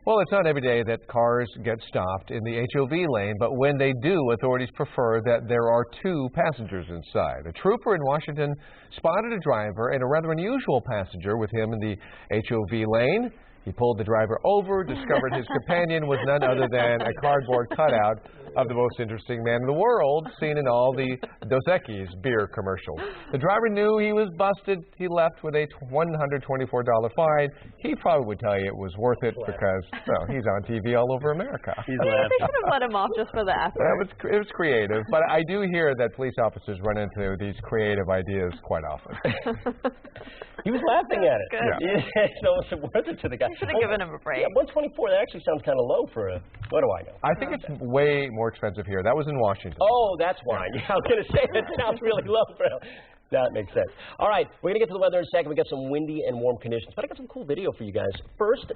[SPEAKER 2] Well, it's not every day that cars get stopped in the HOV lane, but when they do, authorities prefer that there are 2 passengers inside. A trooper in Washington spotted a driver and a rather unusual passenger with him in the HOV lane. He pulled the driver over, discovered his companion was none other than a cardboard cutout of the most interesting man in the world, seen in all the Dos Equis beer commercials. The driver knew he was busted. He left with a $124 fine. He probably would tell you it was worth it because, well, he's on TV all over America.
[SPEAKER 3] They should have let him off just for the effort.
[SPEAKER 2] It was creative, but I do hear that police officers run into these creative ideas quite often.
[SPEAKER 13] He was laughing at it.
[SPEAKER 3] Good.
[SPEAKER 13] Yeah, so it's worth it to the guy.
[SPEAKER 3] Should have given him a break.
[SPEAKER 13] Yeah, 124, that actually sounds kind of low for a, what do I know?
[SPEAKER 2] I think it's way more expensive here. That was in Washington.
[SPEAKER 13] Oh, that's why. Yeah, I was going to say, that sounds really low for him. That makes sense. All right, we're going to get to the weather in a second. We got some windy and warm conditions, but I got some cool video for you guys. First,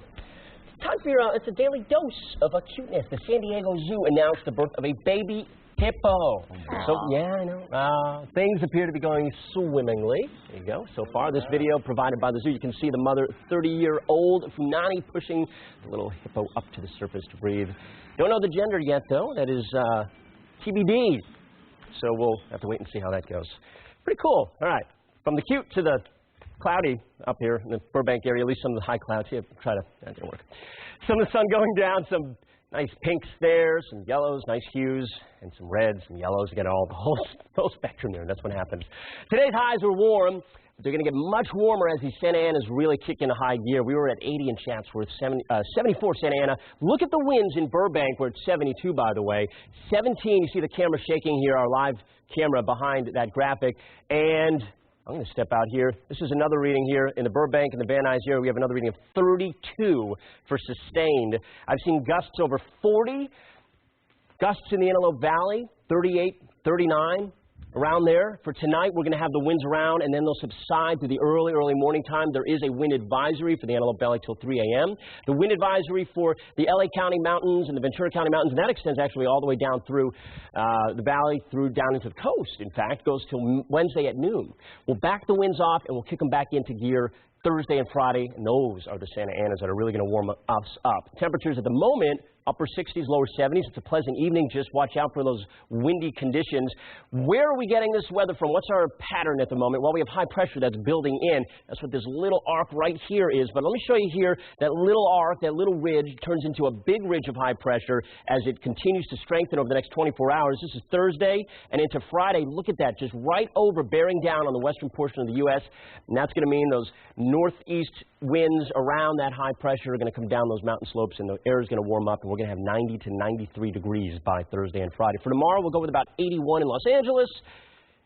[SPEAKER 13] time for your, it's a daily dose of cuteness. The San Diego Zoo announced the birth of a baby hippo. So, yeah, I know. Things appear to be going swimmingly. There you go. So far, this video provided by the zoo, you can see the mother, 30-year-old Funani, pushing the little hippo up to the surface to breathe. Don't know the gender yet, though. That is TBD. So we'll have to wait and see how that goes. Pretty cool. All right. From the cute to the cloudy up here in the Burbank area, at least some of the high clouds. Here, try to, that didn't work. Some of the sun going down, some nice pinks there, some yellows, nice hues, and some reds and yellows. You got all the whole spectrum there. That's what happens. Today's highs are warm. They're going to get much warmer as these Santa Anas really kick into high gear. We were at 80 in Chatsworth, 74 Santa Ana. Look at the winds in Burbank. We're at 72, by the way. 17, you see the camera shaking here, our live camera behind that graphic. And I'm going to step out here. This is another reading here in the Burbank and the Van Nuys area. We have another reading of 32 for sustained. I've seen gusts over 40. Gusts in the Antelope Valley, 38, 39. Around there. For tonight, we're going to have the winds around, and then they'll subside through the early morning time. There is a wind advisory for the Antelope Valley till 3 a.m. The wind advisory for the LA County Mountains and the Ventura County Mountains, and that extends actually all the way down through the valley, through down into the coast, in fact, goes till Wednesday at noon. We'll back the winds off, and we'll kick them back into gear Thursday and Friday, and those are the Santa Anas that are really going to warm us up. Temperatures at the moment, upper 60s, lower 70s. It's a pleasant evening. Just watch out for those windy conditions. Where are we getting this weather from? What's our pattern at the moment? Well, we have high pressure that's building in. That's what this little arc right here is. But let me show you here that little arc, that little ridge turns into a big ridge of high pressure as it continues to strengthen over the next 24 hours. This is Thursday and into Friday. Look at that, just right over, bearing down on the western portion of the U.S. And that's going to mean those northeast winds around that high pressure are going to come down those mountain slopes, and the air is going to warm up, and we're going to have 90 to 93 degrees by Thursday and Friday. For tomorrow, we'll go with about 81 in Los Angeles.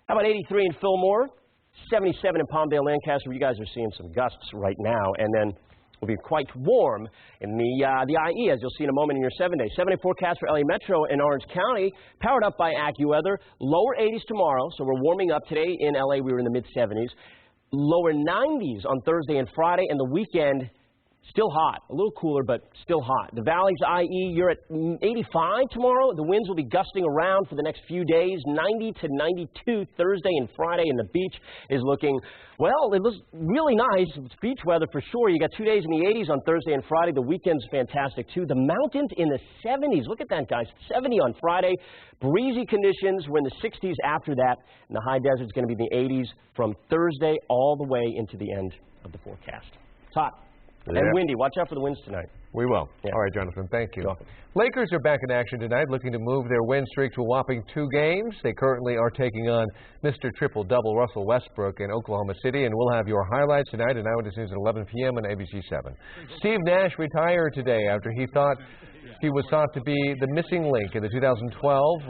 [SPEAKER 13] How about 83 in Fillmore? 77 in Palmdale, Lancaster. You guys are seeing some gusts right now, and then will be quite warm in the IE, as you'll see in a moment in your 7-day. 7-day forecast for LA Metro and Orange County, powered up by AccuWeather. Lower 80s tomorrow, so we're warming up. Today in LA, we were in the mid-70s. Lower 90s on Thursday and Friday, and the weekend, still hot. A little cooler, but still hot. The Valley's IE, you're at 85 tomorrow. The winds will be gusting around for the next few days. 90 to 92 Thursday and Friday, and the beach is looking, well, it looks really nice. It's beach weather for sure. You got 2 days in the 80s on Thursday and Friday. The weekend's fantastic, too. The mountains in the 70s. Look at that, guys. 70 on Friday. Breezy conditions. We're in the 60s after that. And the high desert's going to be in the 80s from Thursday all the way into the end of the forecast. It's hot.
[SPEAKER 2] Yeah.
[SPEAKER 13] And windy. Watch out for the winds tonight.
[SPEAKER 2] We will.
[SPEAKER 13] Yeah.
[SPEAKER 2] All right, Jonathan, thank you.
[SPEAKER 13] You're welcome.
[SPEAKER 2] Lakers are back in action tonight, looking to move their win streak to a whopping 2 games. They currently are taking on Mr. Triple-Double Russell Westbrook in Oklahoma City, and we'll have your highlights tonight at Eyewitness News at 11 p.m. on ABC7. Steve Nash retired today after he thought he was thought to be the missing link in the 2012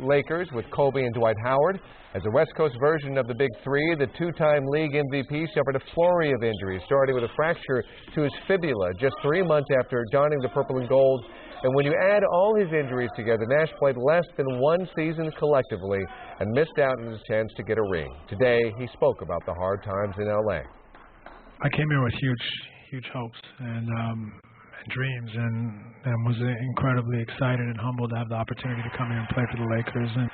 [SPEAKER 2] Lakers with Kobe and Dwight Howard. As a West Coast version of the Big Three, the 2-time league MVP suffered a flurry of injuries, starting with a fracture to his fibula just 3 months after donning the purple and gold. And when you add all his injuries together, Nash played less than 1 season collectively and missed out on his chance to get a ring. Today, he spoke about the hard times in L.A.
[SPEAKER 6] I came here with huge hopes and dreams, and was incredibly excited and humbled to have the opportunity to come here and play for the Lakers and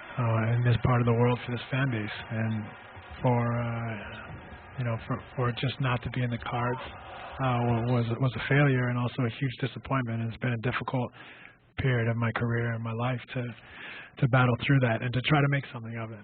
[SPEAKER 6] in this part of the world for this fan base, and for it just not to be in the cards was a failure and also a huge disappointment. And it's been a difficult period of my career and my life to battle through that and to try to make something of it.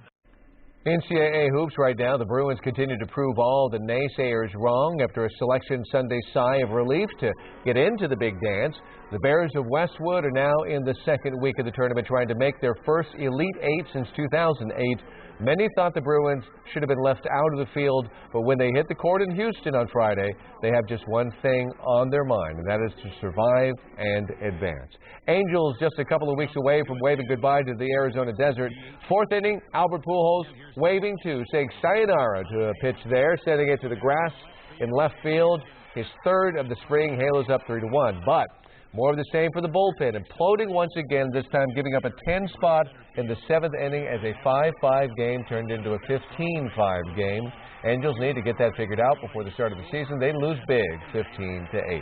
[SPEAKER 2] NCAA hoops right now. The Bruins continue to prove all the naysayers wrong after a Selection Sunday sigh of relief to get into the big dance. The Bears of Westwood are now in the second week of the tournament, trying to make their first Elite Eight since 2008. Many thought the Bruins should have been left out of the field, but when they hit the court in Houston on Friday, they have just one thing on their mind, and that is to survive and advance. Angels just a couple of weeks away from waving goodbye to the Arizona desert. Fourth inning, Albert Pujols waving to say sayonara to a pitch there, sending it to the grass in left field. His third of the spring. Halos up 3-1, but more of the same for the bullpen, imploding once again, this time giving up a 10 spot in the seventh inning as a 5-5 game turned into a 15-5 game. Angels need to get that figured out before the start of the season. They lose big, 15-8.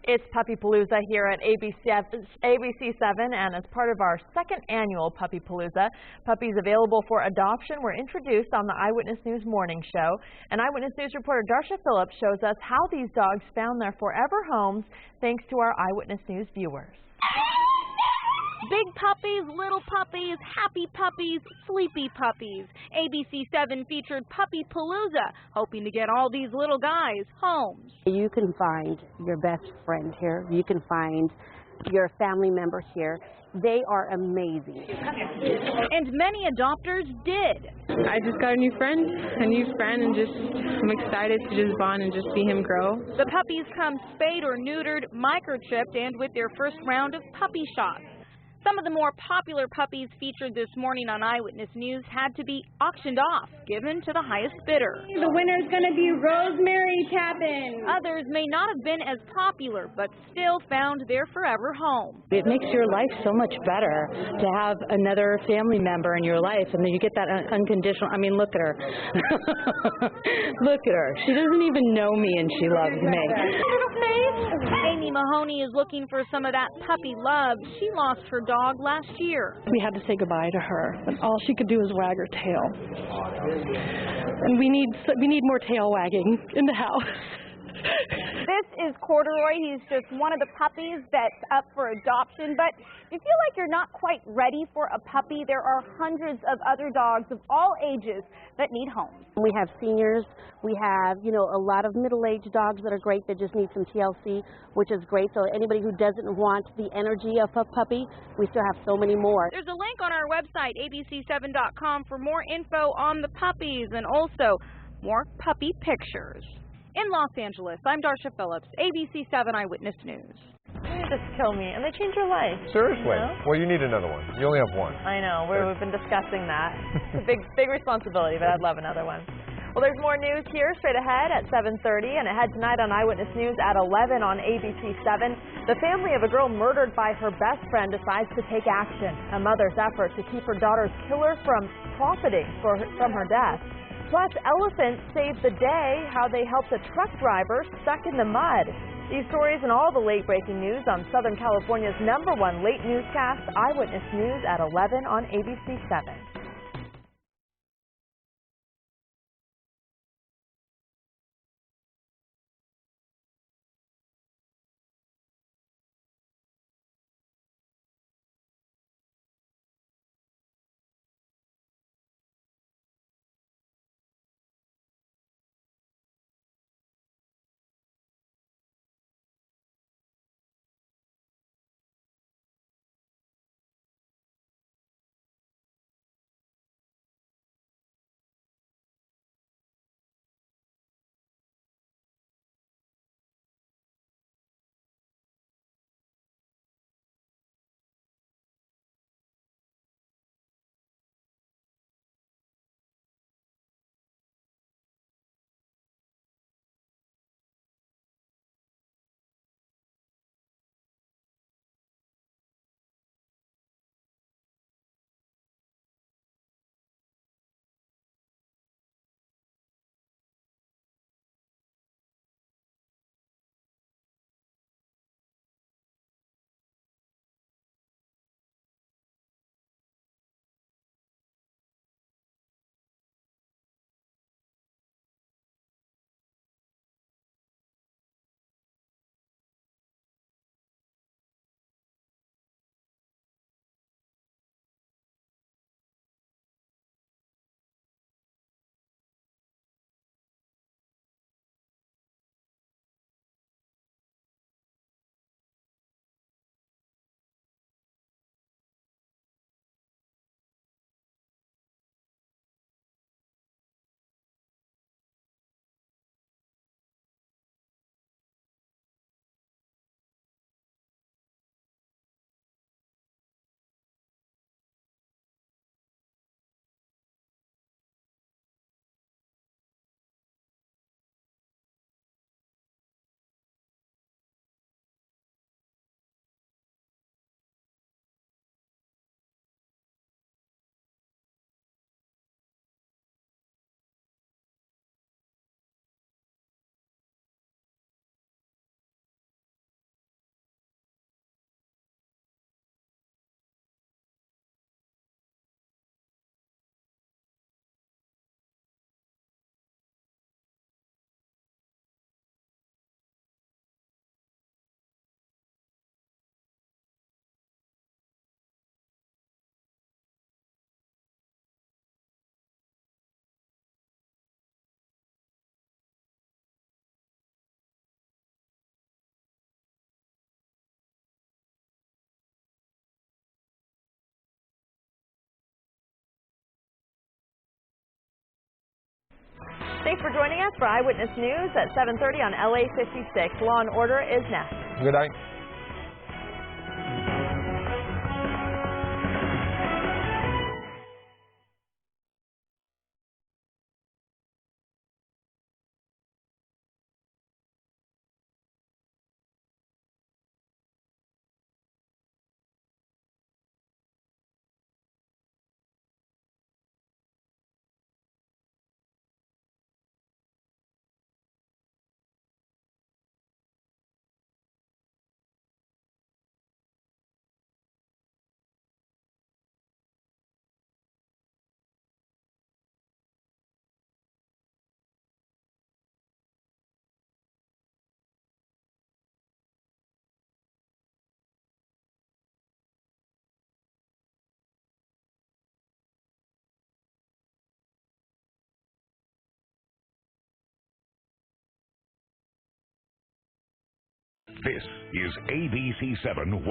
[SPEAKER 3] It's Puppy Palooza here at ABC7, and as part of our second annual Puppy Palooza, puppies available for adoption were introduced on the Eyewitness News Morning Show. And Eyewitness News reporter Darsha Phillips shows us how these dogs found their forever homes thanks to our Eyewitness News viewers.
[SPEAKER 26] Big puppies, little puppies, happy puppies, sleepy puppies. ABC7 featured Puppy Palooza, hoping to get all these little guys homes.
[SPEAKER 1] You can find your best friend here. You can find your family member here. They are amazing.
[SPEAKER 26] And many adopters did.
[SPEAKER 14] I just got a new friend, and I'm excited to just bond and just see him grow.
[SPEAKER 26] The puppies come spayed or neutered, microchipped, and with their first round of puppy shots. Some of the more popular puppies featured this morning on Eyewitness News had to be auctioned off, given to the highest bidder.
[SPEAKER 14] The winner is going to be Rosemary Tappan.
[SPEAKER 26] Others may not have been as popular, but still found their forever home.
[SPEAKER 15] It makes your life so much better to have another family member in your life, and then you get that unconditional. I mean, look at her. Look at her. She doesn't even know me, and she loves me.
[SPEAKER 26] Little face. Amy Mahoney is looking for some of that puppy love. She lost her dog last year.
[SPEAKER 15] We had to say goodbye to her, and all she could do was wag her tail. And we need more tail wagging in the house.
[SPEAKER 26] This is Corduroy. He's just one of the puppies that's up for adoption. But if you feel like you're not quite ready for a puppy, there are hundreds of other dogs of all ages that need homes.
[SPEAKER 1] We have seniors. We have, a lot of middle-aged dogs that are great that just need some TLC, which is great. So anybody who doesn't want the energy of a puppy, we still have so many more.
[SPEAKER 26] There's a link on our website, ABC7.com, for more info on the puppies and also more puppy pictures. In Los Angeles, I'm Darsha Phillips, ABC7 Eyewitness News.
[SPEAKER 3] You just kill me, and they change your life.
[SPEAKER 2] Seriously?
[SPEAKER 3] You know?
[SPEAKER 2] Well, you need another one. You only have one.
[SPEAKER 3] I know. We've been discussing that. It's a big responsibility, but I'd love another one. Well, there's more news here straight ahead at 7:30, and ahead tonight on Eyewitness News at 11 on ABC7. The family of a girl murdered by her best friend decides to take action. A mother's effort to keep her daughter's killer from profiting from her death. Plus, elephants saved the day, how they helped a truck driver stuck in the mud. These stories and all the late-breaking news on Southern California's #1 late newscast, Eyewitness News at 11 on ABC7. Thanks for joining us for Eyewitness News at 7:30 on LA56. Law and Order is next.
[SPEAKER 2] Good night.
[SPEAKER 16] This is ABC7.